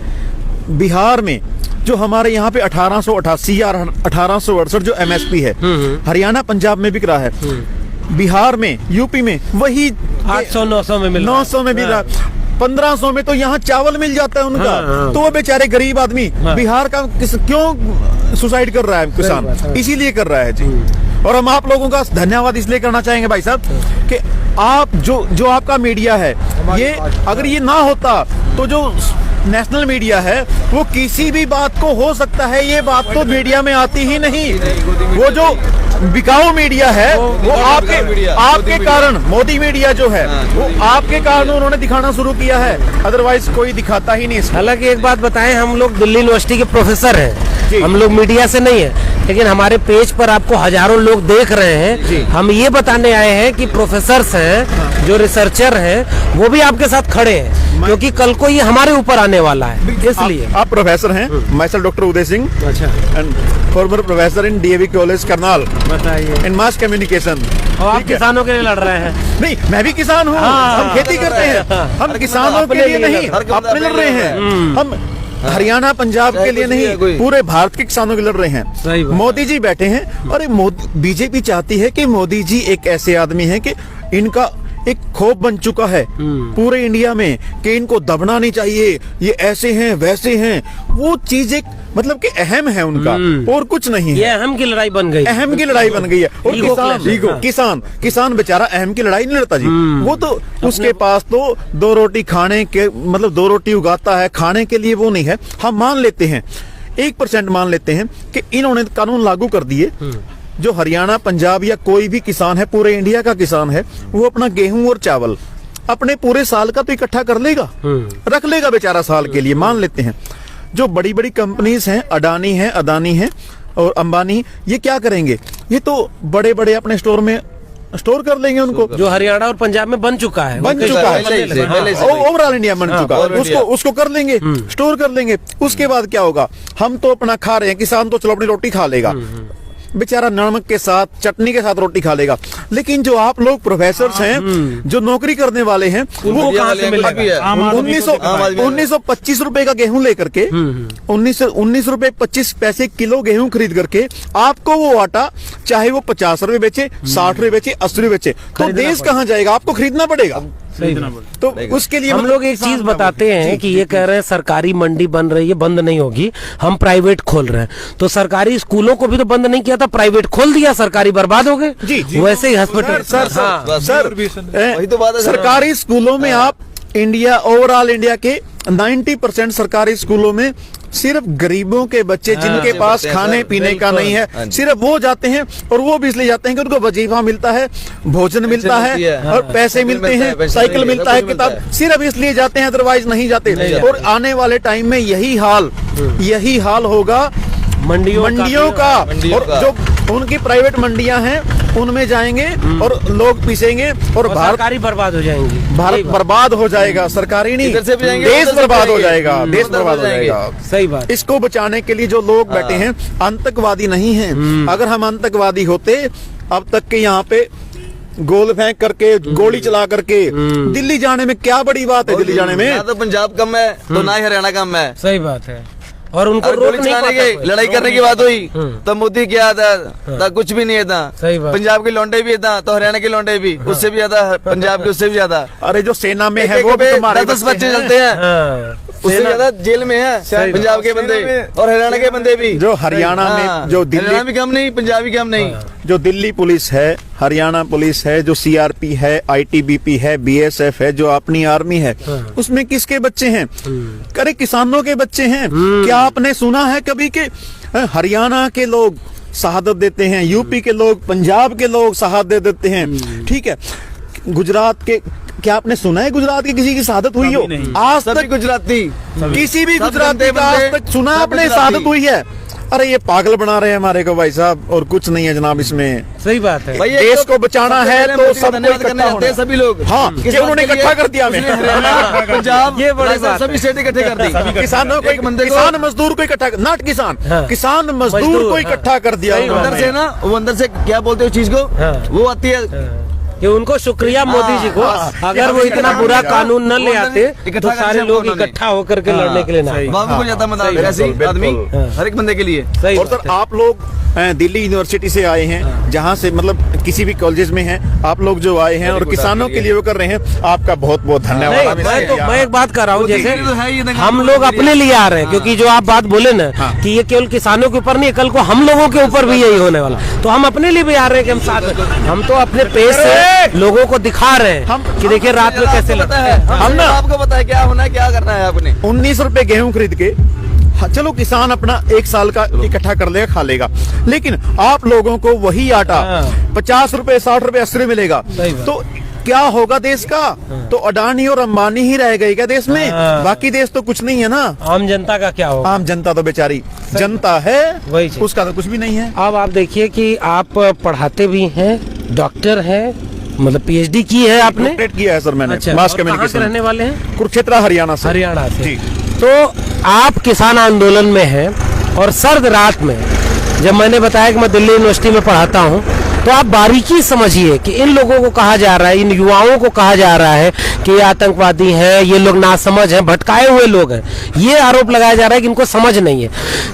बिहार में जो हमारे यहाँ पे 1888 या 1868 जो MSP है, हरियाणा पंजाब में बिक रहा है, बिहार में, यूपी में वही 800-900 में मिल रहा है। 900 में मिल रहा है, 1500 में तो यहाँ चावल मिल जाता है उनका। तो वो बेचारे गरीब आदमी बिहार का क्यों सुसाइड कर रहा है किसान? इसीलिए कर रहा है जी। और हम आप लोगों का धन्यवाद इसलिए करना चाहेंगे भाई साहब कि आप जो आपका मीडिया है, ये अगर ये ना होता तो जो नेशनल मीडिया है वो किसी भी बात को, हो सकता है ये बात तो मीडिया में आती ही नहीं। वो जो बिकाऊ मीडिया है वो आपके कारण, मोदी मीडिया जो है वो आपके कारण उन्होंने दिखाना शुरू किया है, अदरवाइज कोई दिखाता ही नहीं। हालांकि एक बात बताएं, हम लोग दिल्ली यूनिवर्सिटी के प्रोफेसर हैं, हम लोग मीडिया से नहीं है, लेकिन हमारे पेज पर आपको हजारों लोग देख रहे हैं। हम ये बताने आए हैं कि प्रोफेसर्स हैं, जो रिसर्चर हैं, वो भी आपके साथ खड़े हैं, क्योंकि कल को ये हमारे ऊपर आने वाला है। इसलिए आप प्रोफेसर हैं, माइसेल्फ डॉक्टर उदय सिंह, अच्छा, and farmer professor in DAV college Karnal, बताइए, इन मास कम्युनिकेशन। और आप किसानों के लिए लड़ रहे हैं? नहीं, मैं भी किसान हूँ, हम खेती करते हैं, हम किसानों के लिए नहीं अपने लड़ रहे हैं, हम हरियाणा पंजाब के लिए नहीं, पूरे भारत के किसानों के लड़ रहे हैं। मोदी जी बैठे हैं, और बीजेपी चाहती है कि मोदी जी एक ऐसे आदमी हैं कि इनका एक खौफ बन चुका है पूरे इंडिया में कि इनको दबना नहीं चाहिए, ये ऐसे हैं वैसे हैं। वो चीज एक मतलब कि अहम है उनका, और कुछ नहीं है। ये अहम की लड़ाई बन गई, अहम की लड़ाई बन गई है। और किसान बेचारा अहम की लड़ाई नहीं लड़ता जी, वो तो उसके पास तो 2 रोटी खाने के, मतलब 2 रोटी उगाता है, खाने के लिए वो नहीं है। हम मान लेते हैं 1% मान लेते हैं कि इन्होंने कानून लागू कर दिए, जो हरियाणा पंजाब या कोई भी किसान है, पूरे इंडिया का किसान है, वो अपना गेहूं और चावल अपने पूरे साल का तो इकट्ठा कर लेगा, रख लेगा बेचारा साल के लिए, मान लेते हैं। जो बड़ी बड़ी कंपनीज हैं, अडानी है, अदानी है, और अंबानी, ये क्या करेंगे? ये तो बड़े बड़े अपने स्टोर में स्टोर कर लेंगे उनको, जो हरियाणा और पंजाब में बन चुका है, ओवरऑल इंडिया बन चुका है, उसको कर लेंगे, स्टोर कर लेंगे। उसके बाद क्या होगा? हम तो अपना खा रहे हैं, किसान तो चलो अपनी रोटी खा लेगा, बेचारा नमक के साथ चटनी के साथ रोटी खा लेगा, लेकिन जो आप लोग प्रोफेसर हैं, जो नौकरी करने वाले हैं, वो कहाँ से मिलेगा? 1925 रुपए का गेहूं लेकर के 19 रुपए 25 पैसे किलो गेहूं खरीद करके आपको वो आटा चाहे वो 50 रुपए बेचे, 60 रुपए बेचे, 80 रुपए बेचे, तो देश कहाँ जाएगा? आपको खरीदना पड़ेगा। तो उसके लिए हम लोग एक चीज बताते हैं कि ये कह रहे हैं सरकारी मंडी बन रही है, बंद नहीं होगी, हम प्राइवेट खोल रहे हैं। तो सरकारी स्कूलों को भी तो बंद नहीं किया था, प्राइवेट खोल दिया, सरकारी बर्बाद हो गए। वैसे ही हॉस्पिटल सर वही तो बात है। सरकारी स्कूलों में आप ओवरऑल इंडिया के 90% सरकारी स्कूलों में सिर्फ गरीबों के बच्चे जिनके पास खाने पीने का नहीं है, सिर्फ वो जाते हैं, और वो भी इसलिए जाते हैं कि उनको वजीफा मिलता है, भोजन मिलता है और पैसे मिलते हैं, साइकिल मिलता है, किताब, सिर्फ इसलिए जाते हैं, अदरवाइज नहीं जाते। और आने वाले टाइम में यही हाल होगा मंडियों का, और जो उनकी प्राइवेट मंडियां हैं उनमें जाएंगे और लोग पीसेंगे और सरकारी बर्बाद हो जाएंगी, भारत बर्बाद हो जाएगा, सरकारी नहीं, देश बर्बाद हो जाएगा, देश बर्बाद हो जाएगा। सही बात। इसको बचाने के लिए जो लोग बैठे हैं आतंकवादी नहीं हैं। अगर हम आतंकवादी होते अब तक के यहाँ पे गोल फेंक करके, गोली चला करके दिल्ली जाने में क्या बड़ी बात है? दिल्ली जाने में ना तो पंजाब कम है तो ना ही हरियाणा कम है। सही बात है। और उनको गोली चलाने की, लड़ाई करने की बात हुई तो मोदी क्या था? कुछ भी नहीं था। पंजाब के लौंडे भी था तो हरियाणा के लौंडे भी, उससे भी ज्यादा पंजाब के, उससे भी ज्यादा। अरे जो सेना में है वो भी तुम्हारे 10 बच्चे चलते हैं, उससे ज्यादा जेल में है पंजाब के बंदे और हरियाणा के बंदे भी। जो हरियाणा में, जो दिल्ली भी कम नहीं, पंजाबी कम नहीं, जो दिल्ली पुलिस है, हरियाणा पुलिस है, जो सीआरपी है, आईटीबीपी है, बीएसएफ है, जो अपनी आर्मी है, उसमें किसके बच्चे हैं? अरे किसानों के बच्चे हैं। क्या आपने सुना है कभी कि हरियाणा के लोग शहादत देते हैं, यूपी के लोग, पंजाब के लोग शहादत देते हैं? ठीक है, गुजरात के, क्या आपने सुना है गुजरात की किसी की शहादत हुई हो? आज तक गुजराती, किसी भी गुजराती का आज तक सुना आपने शहादत हुई है? अरे ये पागल बना रहे हैं हमारे को भाई साहब, और कुछ नहीं है जनाब इसमें। सही बात है। देश को बचाना है तो सबको इकट्ठा होना है, सभी लोग। हाँ, उन्होंने इकट्ठा कर दिया हमें, पंजाब, ये बड़ी बात सभी स्टेट इकट्ठे कर दी। किसानों को, किसान मजदूर को इकट्ठा, नॉट किसान मजदूर को इकट्ठा कर दिया। अंदर से ना, वो अंदर से क्या बोलते हैं उस चीज को, वो आती है कि उनको शुक्रिया मोदी जी को, अगर वो इतना बुरा कानून न ले आते तो सारे लोग इकट्ठा होकर के लड़ने के लिए ना। बाबू को ज्यादा मदद ऐसे आदमी हर एक बंदे के लिए। और सर आप लोग दिल्ली यूनिवर्सिटी से आए हैं, जहाँ से मतलब किसी भी कॉलेज में हैं, आप लोग जो आए हैं और किसानों के लिए वो कर रहे हैं, आपका बहुत बहुत धन्यवाद। मैं एक बात कर रहा हूँ, जैसे हम लोग अपने लिए आ रहे हैं, क्योंकि जो आप बात बोले ना कि ये केवल किसानों के ऊपर नहीं, कल को हम लोगों के ऊपर भी यही होने वाला, तो हम अपने लिए भी आ रहे हैं कि हम साथ, हम तो अपने पेश से लोगों को दिखा रहे हैं कि देखिए रात में कैसे लगता है। हम ना आपको पता है क्या होना है, क्या करना है आपने। 19 रुपए गेहूं खरीद के चलो किसान अपना 1 साल का इकट्ठा कर लेगा, खा लेगा, लेकिन आप लोगों को वही आटा 50 रुपए, 60 रुपए, 80 मिलेगा, तो क्या होगा देश का? तो अडानी और अंबानी ही रह गए क्या देश में? बाकी देश तो कुछ नहीं है ना। आम जनता का क्या होगा? आम जनता तो बेचारी जनता है, वही उसका तो कुछ भी नहीं है। अब आप देखिए कि आप पढ़ाते भी हैं, डॉक्टर हैं, मतलब पीएचडी की है आपने? किया है सर मैंने। अच्छा, मास कम्युनिकेशन। रहने वाले हैं? कुरुक्षेत्र, हरियाणा से। हरियाणा से। जी। तो आप किसान आंदोलन में हैं और सर्द रात में जब मैंने बताया कि मैं दिल्ली यूनिवर्सिटी में पढ़ाता हूं, तो आप बारीकी समझिए कि इन लोगों को कहा जा रहा है, इन युवाओं को कहा जा रहा है कि ये आतंकवादी हैं, ये लोग नासमझ हैं, भटकाए हुए लोग हैं। ये आरोप लगाया जा रहा है कि इनको समझ नहीं है।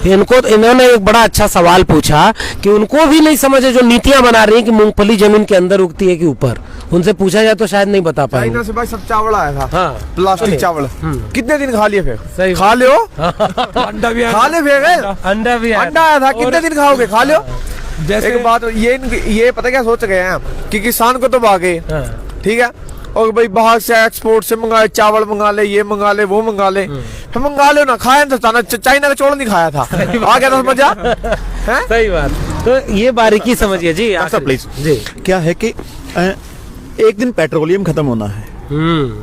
इन्होंने एक बड़ा अच्छा सवाल पूछा कि उनको भी नहीं समझ है जो नीतियां बना रही हैं कि मूंगफली जमीन के अंदर उगती है कि ऊपर। उनसे पूछा जाए तो शायद नहीं बता पाएंगे। चाइना से भाई सब चावल आया था। हाँ, प्लास्टिक चावल। कितने दिन खा लिए फिर? सही खा लो, अंडा भी खा ले फिर। अंडा भी अंडा आया था, कितने दिन खाओगे? खा लो। जैसे एक बात ये पता क्या सोच गए हैं कि किसान को तो भागे, ठीक है, और भाई बाहर से एक्सपोर्ट से मंगाए, चावल मंगा ले, ये मंगा ले, वो मंगा ले, फिर मंगा लो ना, खाया तो था, चाइना का चौल नहीं खाया था, आ गया था मजा। सही बात। तो ये बारीकी समझिए जी। प्लीज जी, क्या है कि एक दिन पेट्रोलियम खत्म होना है,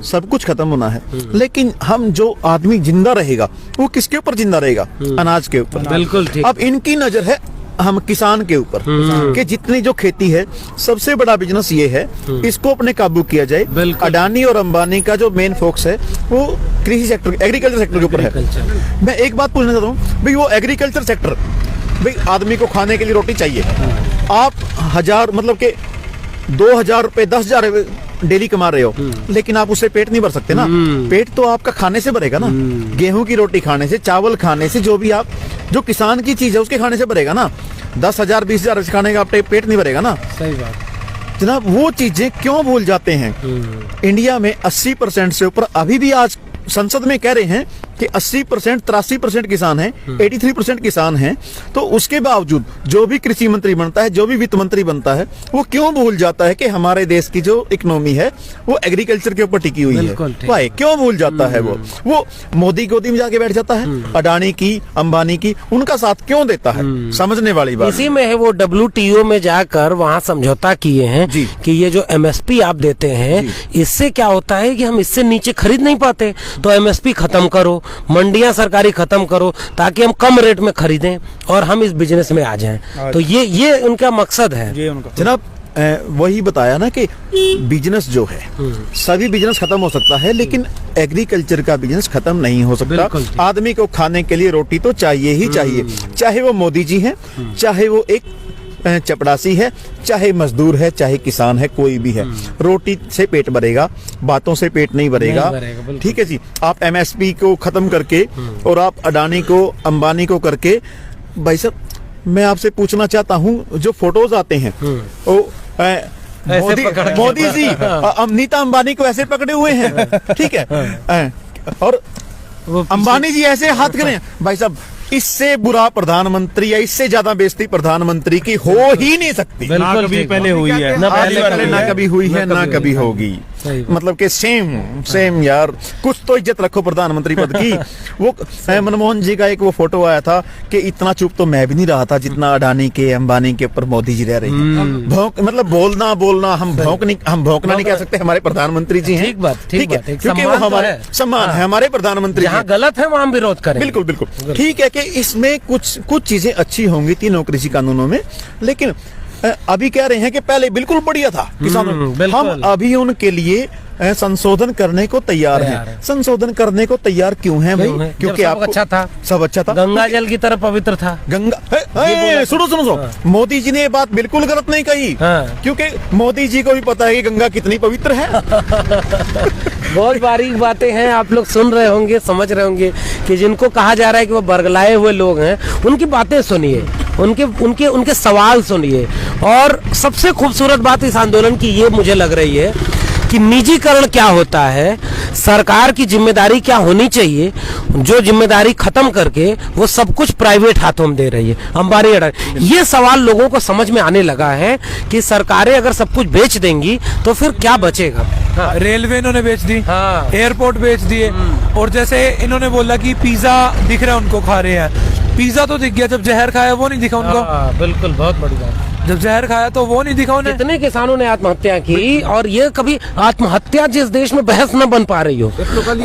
सब कुछ खत्म होना है, लेकिन हम जो आदमी जिंदा रहेगा वो किसके ऊपर जिंदा रहेगा? अनाज के ऊपर। बिल्कुल ठीक। अब इनकी नजर है हम किसान के ऊपर कि जितनी जो खेती है, सबसे बड़ा बिजनेस ये है, इसको अपने काबू किया जाए। अडानी और अंबानी का जो मेन फोकस है वो कृषि सेक्टर, एग्रीकल्चर सेक्टर के ऊपर है। मैं एक बात पूछना चाहता हूँ भाई, वो एग्रीकल्चर सेक्टर, भाई आदमी को खाने के लिए रोटी चाहिए, आप 1000 मतलब के 2000 रुपए 10,000 डेली कमा रहे हो, लेकिन आप उससे पेट नहीं भर सकते ना। पेट तो आपका खाने से भरेगा ना, गेहूं की रोटी खाने से, चावल खाने से, जो भी आप जो किसान की चीज है उसके खाने से भरेगा ना। 10,000 20,000 खाने का आप पेट नहीं भरेगा ना। सही बात जनाब, वो चीजें क्यों भूल जाते हैं। इंडिया में 80% से ऊपर अभी भी आज संसद में कह रहे हैं कि 80% 83% किसान हैं, 83% किसान हैं, तो उसके बावजूद जो भी कृषि मंत्री बनता है, जो भी वित्त मंत्री बनता है, वो क्यों भूल जाता है कि हमारे देश की जो इकोनॉमी है वो एग्रीकल्चर के ऊपर टिकी हुई है। भाई क्यों भूल जाता है वो मोदी गोदी में जाके बैठ जाता है, अडानी की, अंबानी की, उनका साथ क्यों देता है। समझने वाली बात इसी में है, वो WTO में जाकर वहाँ समझौता किए हैं कि ये जो MSP आप देते हैं, इससे क्या होता है कि हम इससे नीचे खरीद नहीं पाते, तो MSP खत्म करो, मंडियां सरकारी खत्म करो, ताकि हम कम रेट में खरीदें और हम इस बिजनेस में आ जाएं। तो ये उनका मकसद है। जनाब, वही बताया ना कि बिजनेस जो है, सभी बिजनेस खत्म हो सकता है, लेकिन एग्रीकल्चर का बिजनेस खत्म नहीं हो सकता। आदमी को खाने के लिए रोटी तो चाहिए ही चाहिए, चाहे वो मोदी जी हैं, चाहे वो एक चपड़ासी है, चाहे मजदूर है, चाहे किसान है, कोई भी है, रोटी से पेट भरेगा, बातों से पेट नहीं भरेगा। ठीक है जी। आप MSP को खत्म करके और आप अडानी को, अंबानी को करके, भाई साहब मैं आपसे पूछना चाहता हूँ, जो फोटोज आते हैं मोदी जी नीता अंबानी को ऐसे पकड़े हुए हैं, ठीक है, और अंबानी जी ऐसे हाथ करें, भाई साहब इससे बुरा प्रधानमंत्री या इससे ज्यादा बेइज्जती प्रधानमंत्री की हो ही नहीं सकती। ना कभी पहले हुई है, ना कभी हुई है, ना कभी होगी। मतलब कि सेम यार, कुछ तो इज्जत रखो प्रधानमंत्री पद की। वो मनमोहन जी का एक वो फोटो आया था कि इतना चुप तो मैं भी नहीं रहा था जितना अडानी के, अंबानी के ऊपर मोदी जी रह रहे हैं। भौंक मतलब बोलना हम भौंकना नहीं कह सकते, हमारे प्रधानमंत्री जी हैं। ठीक है, क्योंकि वो हमारे सम्मान है, हमारे प्रधानमंत्री। जहाँ गलत है वहाँ विरोध करें। बिल्कुल ठीक है कि इसमें कुछ चीजें अच्छी होंगी तीनों कृषि कानूनों में, लेकिन अभी कह रहे हैं कि पहले बिल्कुल बढ़िया था किसानों, हम अभी उनके लिए संशोधन करने को तैयार हैं। संशोधन करने को तैयार क्यों हैं भाई? क्योंकि आप अच्छा था, सब अच्छा था, गंगा जल की तरह पवित्र था। सुनो, मोदी जी ने ये बात बिल्कुल गलत नहीं कही, क्योंकि मोदी जी को भी पता है कि गंगा कितनी पवित्र है। बहुत बारीक बातें हैं, आप लोग सुन रहे होंगे, समझ रहे होंगे कि जिनको कहा जा रहा है कि वो बरगलाए हुए लोग हैं, उनकी बातें सुनिए, उनके सवाल सुनिए। और सबसे खूबसूरत बात इस आंदोलन की ये मुझे लग रही है कि निजीकरण क्या होता है, सरकार की जिम्मेदारी क्या होनी चाहिए, जो जिम्मेदारी खत्म करके वो सब कुछ प्राइवेट हाथों में दे रही है, अंबानी अडानी। ये सवाल लोगों को समझ में आने लगा है कि सरकारें अगर सब कुछ बेच देंगी तो फिर क्या बचेगा। रेलवे इन्होंने बेच दी, एयरपोर्ट बेच दिए, और जैसे इन्होंने बोला कि पिज्जा दिख रहा है उनको, खा रहे हैं, पिज्जा तो दिख गया, जब जहर खाया वो नहीं दिखा उनको। बिल्कुल, बहुत बड़ी बात, जब जहर खाया तो वो नहीं दिखा उन्हें। कितने किसानों ने आत्महत्या की, और ये कभी आत्महत्या जिस देश में बहस न बन पा रही हो,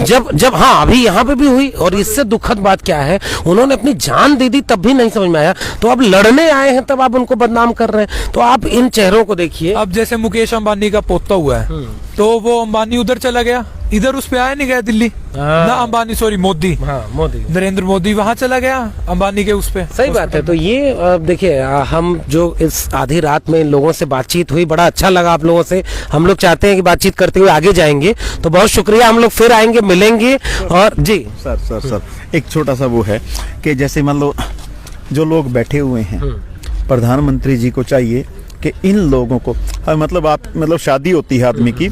जब अभी यहाँ पे भी हुई। और इससे दुखद बात क्या है, उन्होंने अपनी जान दे दी तब भी नहीं समझ में आया, तो अब लड़ने आए हैं तब आप उनको बदनाम कर रहे हैं। तो आप इन चेहरों को देखिए। अब जैसे मुकेश अंबानी का पोता हुआ है, तो वो अंबानी उधर चला गया, इधर उस पे आया नहीं गया दिल्ली ना, अंबानी सॉरी मोदी, नरेंद्र मोदी वहाँ चला गया अंबानी के उस पे। सही बात है। तो ये देखिए, हम जो इस आधी रात में इन लोगों से बातचीत हुई, बड़ा अच्छा लगा आप लोगों से। हम लोग चाहते हैं कि बातचीत करते हुए आगे जाएंगे, तो बहुत शुक्रिया, हम लोग फिर आएंगे, मिलेंगे। और जी सर एक छोटा सा वो है कि जैसे मान लो जो लोग बैठे हुए हैं, प्रधानमंत्री जी को चाहिए कि इन लोगों को, मतलब शादी होती है आदमी की,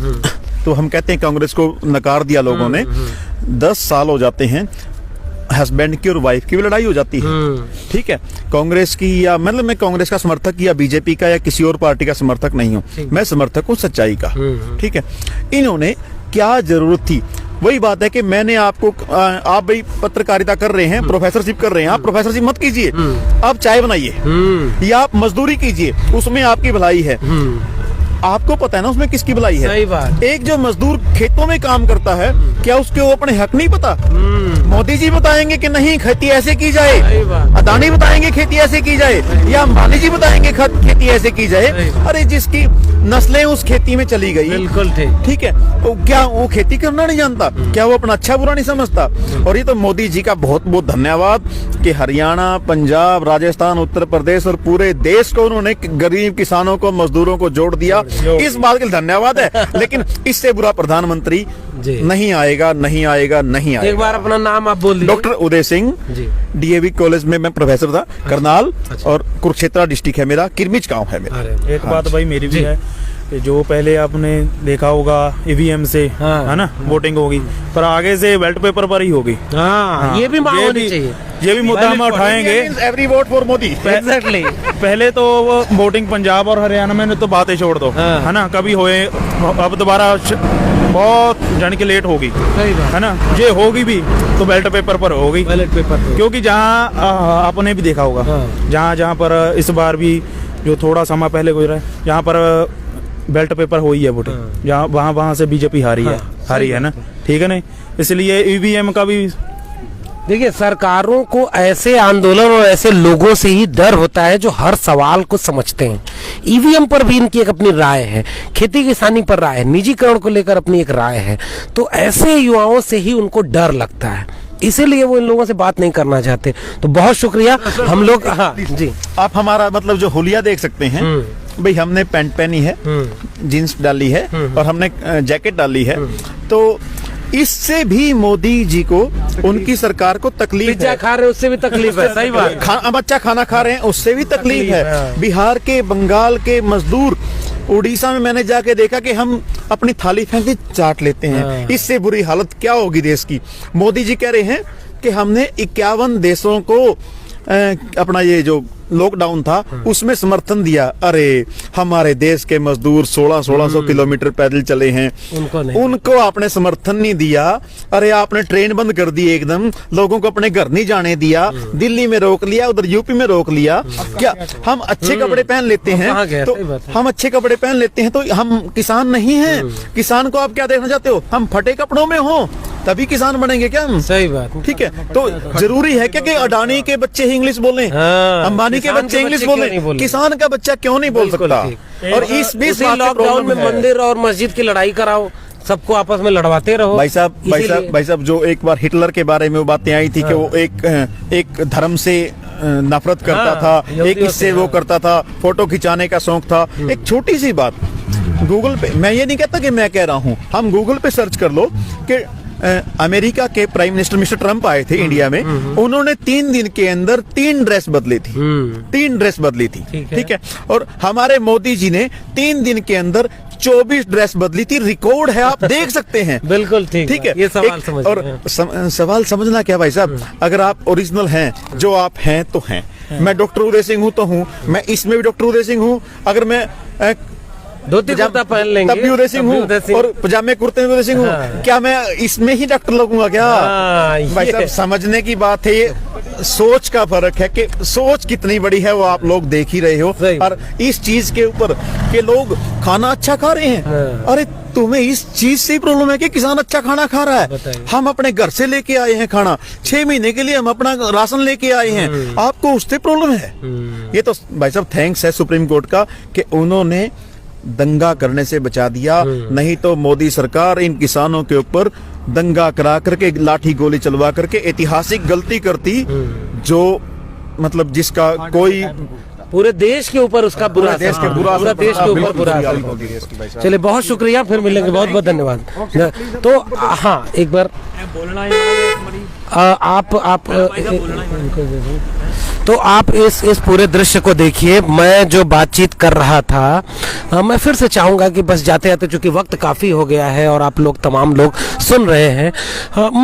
तो हम कहते हैं कांग्रेस को नकार दिया लोगों ने, 10 साल हो जाते हैं, हस्बैंड की और वाइफ की भी लड़ाई हो जाती है। ठीक है, कांग्रेस की, या मतलब मैं कांग्रेस का समर्थक या बीजेपी का या किसी और पार्टी का समर्थक नहीं हूँ, मैं समर्थक हूँ सच्चाई का। ठीक है, इन्होंने क्या जरूरत थी, वही बात है कि मैंने आपको, आप भाई पत्रकारिता कर रहे हैं, प्रोफेसरशिप कर रहे हैं, आप प्रोफेसरशिप मत कीजिए, आप चाय बनाइए या आप मजदूरी कीजिए, उसमें आपकी भलाई है। आपको पता है ना उसमें किसकी भलाई है। सही बात। एक जो मजदूर खेतों में काम करता है, क्या उसके वो अपने हक नहीं पता? मोदी जी बताएंगे कि नहीं खेती ऐसे की जाए, सही बात। अदानी बताएंगे खेती ऐसे की जाए, या अंबानी जी बताएंगे खेती ऐसे की जाए। अरे जिसकी नस्लें उस खेती में चली गई, बिल्कुल ठीक है, तो क्या वो खेती करना नहीं जानता? क्या वो अपना अच्छा बुरा नहीं समझता? और ये तो मोदी जी का बहुत बहुत धन्यवाद कि हरियाणा, पंजाब, राजस्थान, उत्तर प्रदेश और पूरे देश को उन्होंने गरीब किसानों को, मजदूरों को जोड़ दिया। इस बात के लिए धन्यवाद है। लेकिन इससे बुरा प्रधानमंत्री नहीं आएगा, नहीं आएगा, नहीं आएगा। एक बार अपना नाम आप बोल दीजिए। Doctor Uday Singh, DAV college में मैं प्रोफेसर था, करनाल, और कुरुक्षेत्र डिस्ट्रिक्ट है मेरा, किरमिच गांव है मेरा। एक बात भाई मेरी भी है कि जो पहले आपने देखा होगा ईवीएम से, है ना, वोटिंग होगी, पर आगे से बैलेट पेपर पर ही होगी। हाँ, ये भी मांग होनी चाहिए। ये भी मुद्दा हम उठाएंगे। Every vote for Modi. Exactly. पहले तो वो वोटिंग पंजाब और हरियाणा में तो बातें छोड़ दो, है ना, कभी होए, अब दोबारा बहुत जाने के लेट होगी, है ना, ये होगी भी तो बैलेट पेपर पर होगी। बैलेट पेपर, क्योंकि जहाँ आपने भी देखा होगा, जहाँ जहाँ पर इस बार भी जो थोड़ा समय पहले गुजरा है, जहाँ पर बैलेट पेपर हुई है वोटिंग, जहाँ वहाँ से बीजेपी हारी है ना, ठीक है नहीं, इसलिए ईवीएम का भी देखिए, सरकारों को ऐसे आंदोलन और ऐसे लोगों से ही डर होता है जो हर सवाल को समझते हैं। ईवीएम पर भी इनकी एक अपनी राय है, खेती किसानी पर राय है, निजीकरण को लेकर अपनी एक राय है। तो ऐसे युवाओं से ही उनको डर लगता है, इसीलिए वो इन लोगों से बात नहीं करना चाहते। तो बहुत शुक्रिया हम लोग। हाँ जी, आप हमारा मतलब जो हुलिया देख सकते हैं भाई, हमने पैंट पहनी है, जीन्स डाली है, और हमने जैकेट डाली है, तो इससे भी मोदी जी को, उनकी सरकार को तकलीफ है। पिज्जा खा रहे हैं उससे भी तकलीफ है। सही बात। अब अच्छा खाना खा रहे हैं उससे भी तकलीफ है। बिहार के, बंगाल के मजदूर, उड़ीसा में मैंने जाके देखा कि हम अपनी थाली फेंक के चाट लेते हैं। इससे बुरी हालत क्या होगी देश की? मोदी जी कह रहे हैं कि हमने 51 देशों को अपना ये जो लॉकडाउन था उसमें समर्थन दिया। अरे हमारे देश के मजदूर 1600 किलोमीटर पैदल चले हैं, उनको आपने समर्थन नहीं दिया। अरे आपने ट्रेन बंद कर दी एकदम, लोगों को अपने घर नहीं जाने दिया, दिल्ली में रोक लिया, उधर यूपी में रोक लिया। क्या हम अच्छे कपड़े पहन लेते हैं तो हम अच्छे कपड़े पहन लेते हैं तो हम किसान नहीं हैं? किसान को आप क्या देखना चाहते हो? हम फटे कपड़ों में हो तभी किसान बनेंगे क्या हम? सही बात। ठीक है, तो जरूरी है क्या कि अडानी के बच्चे ही इंग्लिश बोलें, अंबानी के बच्चे इंग्लिश बोलें, किसान का बच्चा क्यों नहीं बोल सकता? और इस बीच लॉकडाउन में मंदिर और मस्जिद की लड़ाई कराओ, सबको आपस में लड़वाते रहो। भाई साहब जो एक बार हिटलर के बारे में वो बातें आई थी कि वो एक धर्म से नफरत करता था, एक इससे वो करता था, फोटो खिंचाने का शौक था। एक छोटी सी बात गूगल पे, मैं ये नहीं कहता कि मैं कह रहा हूँ, हम गूगल पे सर्च कर लो कि अमेरिका के प्राइम मिनिस्टर मिस्टर ट्रम्प आए थे इंडिया में, उन्होंने 3 दिन के अंदर 3 ड्रेस बदली थी। 3 ड्रेस बदली थी, ठीक है। और हमारे मोदी जी ने 3 दिन के अंदर 24 ड्रेस बदली थी। रिकॉर्ड है, आप देख सकते हैं। बिल्कुल ठीक है, ये सवाल समझ। और सवाल समझना क्या भाई साहब, अगर आप ओरिजिनल हैं, जो आप हैं तो हैं। मैं डॉक्टर उदय सिंह हूँ तो हूँ, मैं इसमें भी डॉक्टर उदय सिंह हूँ। अगर मैं धोती कुर्ता पहन लेंगे तब भी उदय सिंह हूँ, और पजामे कुर्ते में उदय सिंह हूँ। क्या मैं इसमें ही डॉक्टर लगूंगा क्या? भाई साहब समझने की बात है, ये सोच का फर्क है कि सोच कितनी बड़ी है वो आप लोग देख ही रहे हो। और इस चीज के ऊपर कि लोग खाना अच्छा खा रहे हैं, अरे तुम्हें इस चीज से प्रॉब्लम है कि किसान अच्छा खाना खा रहा है? हम अपने घर से लेके आए हैं खाना, 6 महीने के लिए हम अपना राशन लेके आए हैं, आपको उससे प्रॉब्लम है? ये तो भाई साहब थैंक्स है सुप्रीम कोर्ट का कि उन्होंने दंगा करने से बचा दिया। नहीं तो मोदी सरकार इन किसानों के ऊपर दंगा करा करके, लाठी गोली चलवा करके ऐतिहासिक गलती करती, जो मतलब जिसका कोई पूरे देश के ऊपर उसका पूरा देश के ऊपर बुरा। चलिए बहुत शुक्रिया, फिर मिलेंगे, बहुत बहुत धन्यवाद। तो हाँ एक बार आप इस पूरे दृश्य को देखिए। मैं जो बातचीत कर रहा था, मैं फिर से चाहूंगा कि बस जाते जाते, चूंकि वक्त काफी हो गया है और आप लोग तमाम लोग सुन रहे हैं,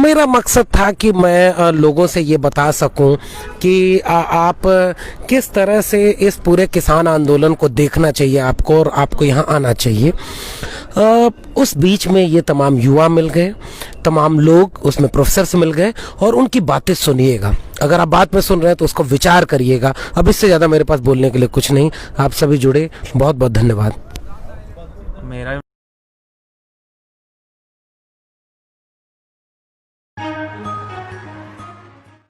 मेरा मकसद था कि मैं लोगों से ये बता सकूं कि आप किस तरह से इस पूरे किसान आंदोलन को देखना चाहिए आपको, और आपको यहाँ आना चाहिए। उस बीच में ये तमाम युवा मिल गए, तमाम लोग उसमें प्रोफेसर मिल गए, और उनकी बातें सुनिएगा। अगर आप बात में सुन रहे हैं तो उसको विचार करिएगा। अब इससे ज़्यादा मेरे पास बोलने के लिए कुछ नहीं। आप सभी जुड़े, बहुत बहुत धन्यवाद। मेरा